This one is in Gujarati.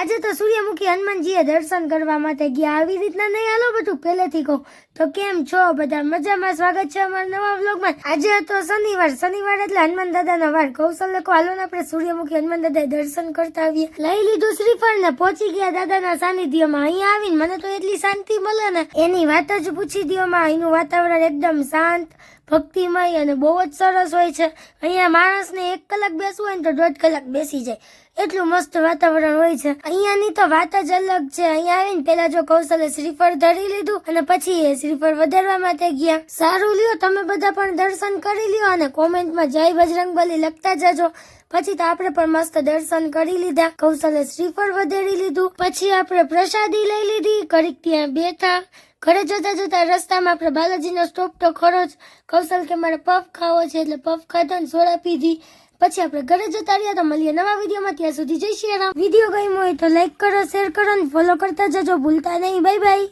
આજે તો સૂર્યમુખી હનુમાનજીએ દર્શન કરવા માટે ગયા. આવી રીતના નહીં હાલો બધું પહેલેથી કહું તો કેમ છો બધા મજામાં? સ્વાગત છે અમારા નવા વ્લોગમાં. આજે હતો શનિવાર એટલે હનુમાન દાદાનો વાર. કૌશલ્ય કો હાલો ને આપણે સૂર્યમુખી હનુમાન દાદાએ દર્શન કરતા આવીએ. લઈ લીધું શ્રીફળ ને પહોંચી ગયા દાદાના સાનિધ્યમાં. અહીંયા આવીને મને તો એટલી શાંતિ મળે ને એની વાત જ પૂછી દ્યોમાં. અહીંનું વાતાવરણ એકદમ શાંત, ભક્તિમય અને બહુ જ સરસ હોય છે. અહીંયા માણસને 1 કલાક બેસવું હોય ને તો 1.5 કલાક બેસી જાય, એટલું મસ્ત વાતાવરણ હોય છે. અહીંયાની તો વાત જ અલગ છે. અહીંયા આવીને પેલા જો કૌશલે શ્રીફળ ધરી લીધું અને પછી એ શ્રીફળ વધારવા માટે ગયા. સારું લ્યો, તમે બધા પણ દર્શન કરી લ્યો અને કોમેન્ટમાં જય બજરંગબલી લખતા જજો. પછી તો આપણે પણ મસ્ત દર્શન કરી લીધા. કૌશલે શ્રીફળ વધારી લીધું. પછી આપણે પ્રસાદી લઈ લીધી. ઘડીક ત્યાં બેઠા. ઘરે જતા રસ્તામાં આપણે બાલાજીનો સ્ટોપ તો ખરો જ. કૌશલ કે મારે પફ ખાવો છે એટલે પફ ખાધો ને સોડા પીધી. પછી આપણે ઘરે જતા રહ્યા. તો મળીએ નવા વિડીયોમાં. ત્યાં સુધી જય શ્રી રામ. વિડીયો ગમ્યો હોય તો લાઈક કરો, શેર કરો ને ફોલો કરતા જજો ભૂલતા નહીં. Bye bye.